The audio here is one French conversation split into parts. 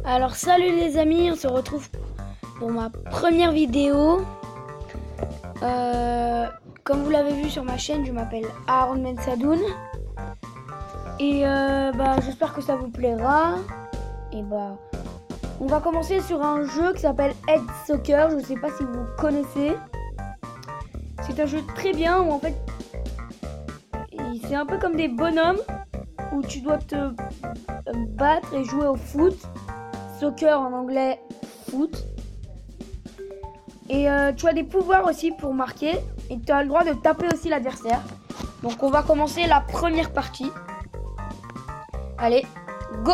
Alors salut les amis, on se retrouve pour ma première vidéo. Comme vous l'avez vu sur ma chaîne, je m'appelle Aaron Mensadoun. Et j'espère que ça vous plaira. Et on va commencer sur un jeu qui s'appelle Head Soccer. Je ne sais pas si vous connaissez. C'est un jeu très bien où en fait c'est un peu comme des bonhommes où tu dois te battre et jouer au foot. Soccer en anglais, foot. Et tu as des pouvoirs aussi pour marquer. Et tu as le droit de taper aussi l'adversaire. Donc on va commencer la première partie. Allez, go!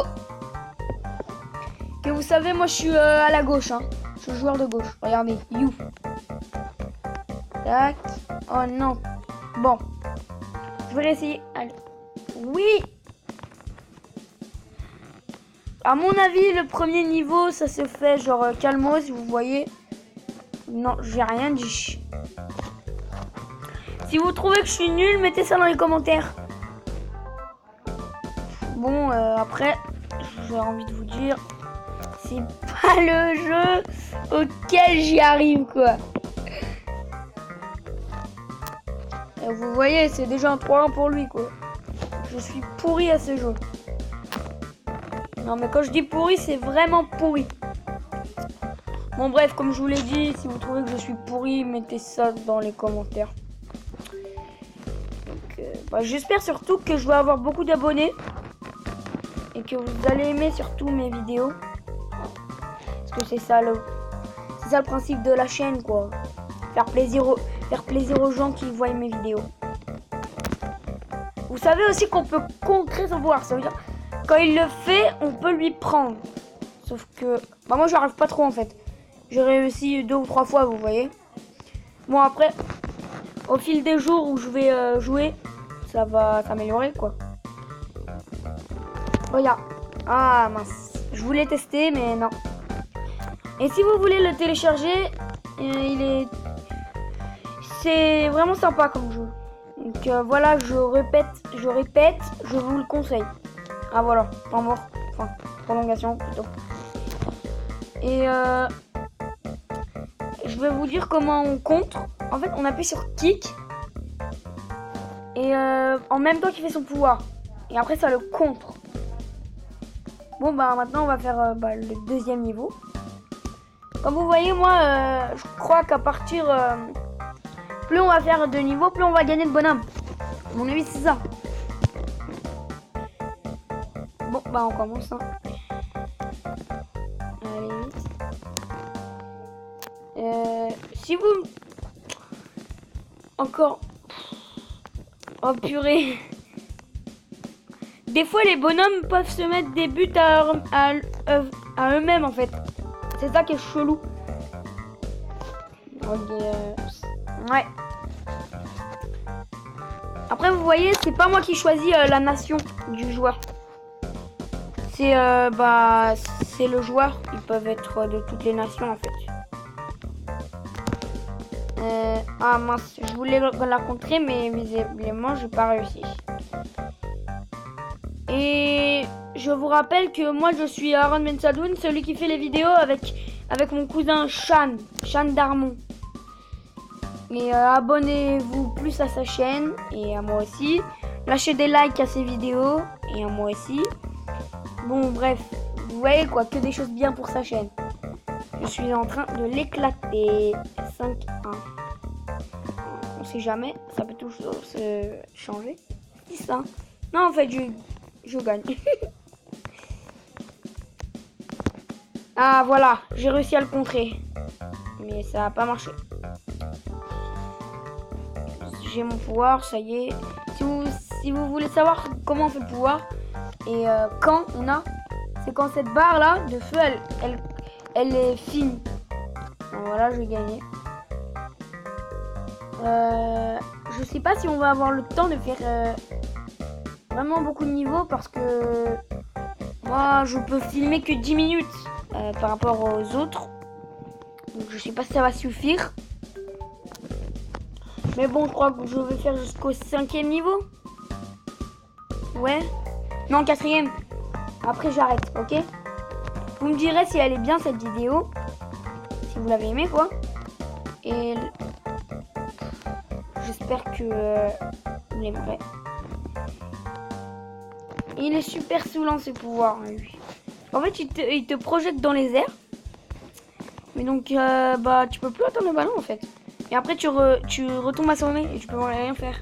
Que vous savez, moi je suis à la gauche. Je suis joueur de gauche. Regardez, you. Tac. Oh non. Bon. Je vais réessayer. Allez. Oui! À mon avis, le premier niveau, ça se fait genre calmos, si vous voyez. Non, j'ai rien dit. Si vous trouvez que je suis nul, mettez ça dans les commentaires. Bon, après, j'ai envie de vous dire, c'est pas le jeu auquel j'y arrive, quoi. Et vous voyez, c'est déjà un 3-1 pour lui, quoi. Je suis pourri à ce jeu. Non mais quand je dis pourri, c'est vraiment pourri. Bon bref, comme je vous l'ai dit, si vous trouvez que je suis pourri, mettez ça dans les commentaires. Donc, j'espère surtout que je vais avoir beaucoup d'abonnés. Et que vous allez aimer surtout mes vidéos. Parce que c'est ça le principe de la chaîne, quoi. Faire plaisir aux gens qui voient mes vidéos. Vous savez aussi qu'on peut contrer son pouvoir, ça veut dire... Quand il le fait, on peut lui prendre. Sauf que... moi, je n'arrive pas trop, en fait. J'ai réussi 2 ou 3 fois, vous voyez. Bon, après, au fil des jours où je vais jouer, ça va s'améliorer, quoi. Regarde. Ah, mince. Je voulais tester, mais non. Et si vous voulez le télécharger, c'est vraiment sympa comme jeu. Donc, voilà, je répète, je vous le conseille. Ah voilà, temps mort, enfin prolongation plutôt. Et je vais vous dire comment on contre. En fait, on appuie sur kick. Et en même temps qu'il fait son pouvoir. Et après ça le contre. Bon maintenant on va faire le deuxième niveau. Comme vous voyez, moi je crois qu'à partir plus on va faire de niveaux, plus on va gagner de bonhomme. À mon avis c'est ça. Bon, on commence. Allez, vite. Si vous... Encore... Oh, purée. Des fois, les bonhommes peuvent se mettre des buts à eux-mêmes, en fait. C'est ça qui est chelou. Ouais. Après, vous voyez, c'est pas moi qui choisis la nation du joueur. C'est c'est le joueur. Ils peuvent être de toutes les nations en fait. Ah mince, je voulais la contrer mais visiblement j'ai pas réussi. Et je vous rappelle que moi je suis Aaron Mensadoun, celui qui fait les vidéos avec mon cousin Chan Darmon. Et abonnez-vous plus à sa chaîne et à moi aussi. Lâchez des likes à ses vidéos et à moi aussi. Bon bref, vous voyez quoi, que des choses bien pour sa chaîne. Je suis en train de l'éclater. 5-1. On sait jamais, ça peut toujours se changer. 10-1. Non en fait je gagne. Ah voilà, j'ai réussi à le contrer. Mais ça n'a pas marché. J'ai mon pouvoir, ça y est. Si vous voulez savoir comment on fait le pouvoir, et quand on a, c'est quand cette barre là de feu elle est finie. Donc voilà, j'ai gagné. Je sais pas si on va avoir le temps de faire vraiment beaucoup de niveaux parce que moi je peux filmer que 10 minutes par rapport aux autres. Donc je sais pas si ça va suffire. Mais bon, je crois que je vais faire jusqu'au 5e niveau. Ouais. Non, 4e. Après, j'arrête, ok? Vous me direz si elle est bien cette vidéo. Si vous l'avez aimée quoi. Et j'espère que vous l'aimerez. Il est super saoulant ce pouvoir lui. En fait il te projette dans les airs. Mais donc bah tu peux plus atteindre le ballon en fait. Et après tu retombes à sommet et tu peux rien faire.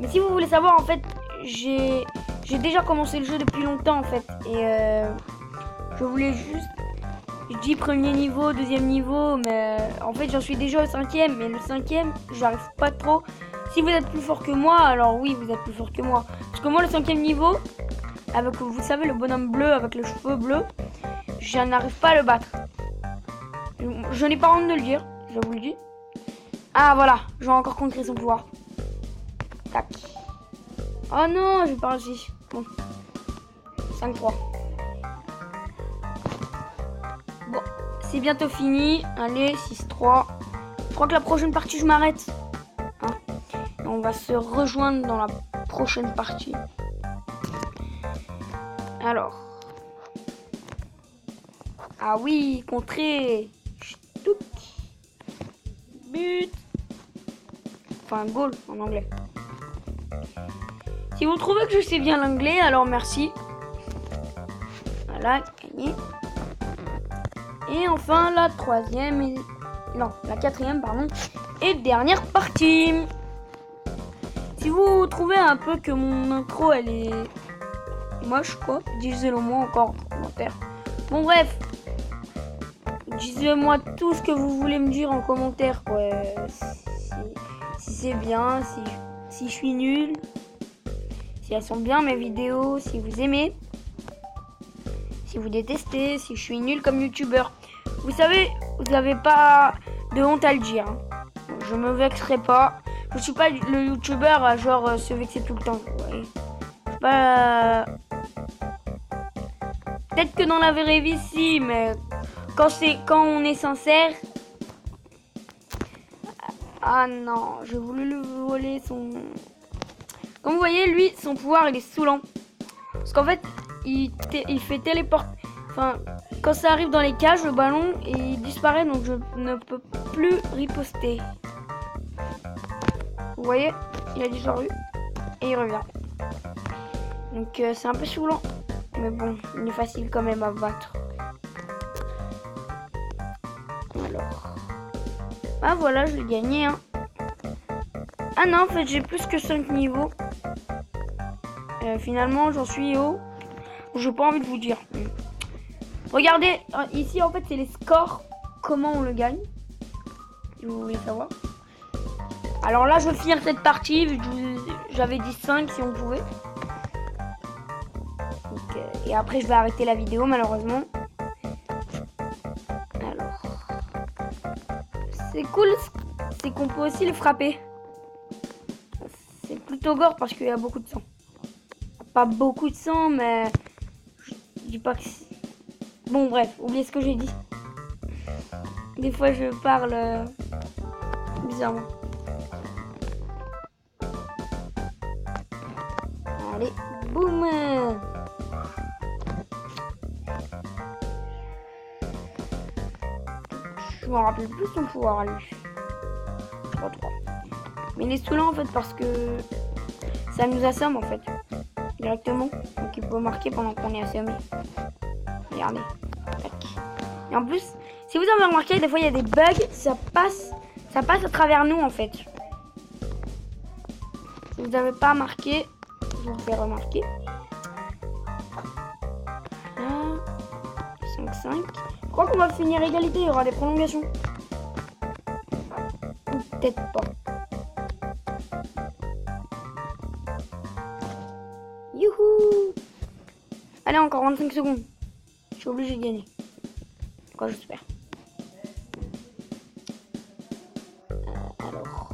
Mais si vous voulez savoir en fait j'ai déjà commencé le jeu depuis longtemps en fait. Et je voulais juste... Je dis premier niveau, deuxième niveau, mais en fait j'en suis déjà au 5e. Mais le 5e, j'arrive pas trop. Si vous êtes plus fort que moi, alors oui, vous êtes plus fort que moi. Parce que moi, le 5e niveau, avec, vous savez, le bonhomme bleu avec les cheveux bleus, je n'arrive pas à le battre. Je n'ai pas honte de le dire, je vous le dis. Ah voilà, je vais encore contrer son pouvoir. Tac. Oh non, j'ai pas réussi. Bon. 5-3. Bon, c'est bientôt fini. Allez, 6-3. Je crois que la prochaine partie, je m'arrête. Hein, et on va se rejoindre dans la prochaine partie. Alors. Ah oui, contrer. Ch'touk. But. Enfin, goal en anglais. Si vous trouvez que je sais bien l'anglais, alors merci. Voilà, gagné. Et enfin, la troisième et... Non, la quatrième, pardon. Et dernière partie. Si vous trouvez un peu que mon intro, elle est moche, quoi, dites-le moi encore en commentaire. Bon, bref. Dites-moi tout ce que vous voulez me dire en commentaire, quoi. Si c'est bien, si je suis nul. Si elles sont bien mes vidéos, si vous aimez, si vous détestez, si je suis nul comme youtubeur. Vous savez, vous n'avez pas de honte à le dire. Hein. Je me vexerai pas. Je suis pas le youtubeur à genre se vexer tout le temps. Ouais. Pas... Peut-être que dans la vraie vie, si, mais quand on est sincère. Ah non, j'ai voulu lui voler son... Comme vous voyez, lui, son pouvoir, il est saoulant. Parce qu'en fait, il fait téléporter... Enfin, quand ça arrive dans les cages, le ballon, il disparaît, donc je ne peux plus riposter. Vous voyez, il a disparu et il revient. Donc, c'est un peu saoulant. Mais bon, il est facile quand même à battre. Alors... Ah voilà, je l'ai gagné, hein. Ah non, en fait, j'ai plus que 5 niveaux. Finalement, j'en suis au... J'ai pas envie de vous dire. Regardez, ici, en fait, c'est les scores. Comment on le gagne. Si vous voulez savoir. Alors là, je vais finir cette partie. Vu que j'avais dit 5 si on pouvait. Donc, et après, je vais arrêter la vidéo, malheureusement. Alors... C'est cool, c'est qu'on peut aussi le frapper. C'est plutôt gore parce qu'il y a beaucoup de sang. Pas beaucoup de sang, mais je dis pas que... Bon, bref, oubliez ce que j'ai dit. Des fois, je parle bizarrement. Allez, boum. Je m'en rappelle plus son pouvoir à lui. 3-3. Mais il est saoulant en fait parce que ça nous assomme en fait. Directement. Donc il peut marquer pendant qu'on est assommé. Regardez. Tac. Et en plus, si vous avez remarqué, des fois il y a des bugs, ça passe à travers nous en fait. Si vous n'avez pas remarqué, je vous fais remarquer. Là, 5-5. Je crois qu'on va finir égalité, il y aura des prolongations. Ou peut-être pas. Youhou! Allez, encore 25 secondes. Je suis obligé de gagner. Quoi, j'espère. Alors.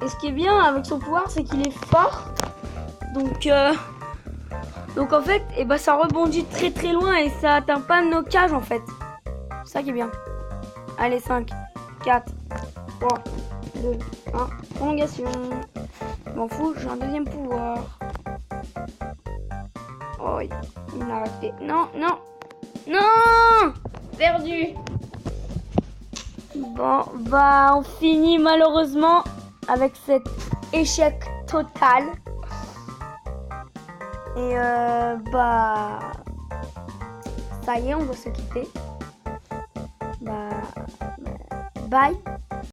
Et ce qui est bien avec son pouvoir, c'est qu'il est fort. Donc en fait, et ça rebondit très très loin et ça atteint pas nos cages en fait. C'est ça qui est bien. Allez, 5, 4, 3, 2, 1. Prolongation. Je m'en fous, j'ai un deuxième pouvoir. Oh, il m'a arrêté. Non, non. Non. Perdu. Bon, bah on finit malheureusement avec cet échec total. Et bah ça y est, on va se quitter. Bah bye.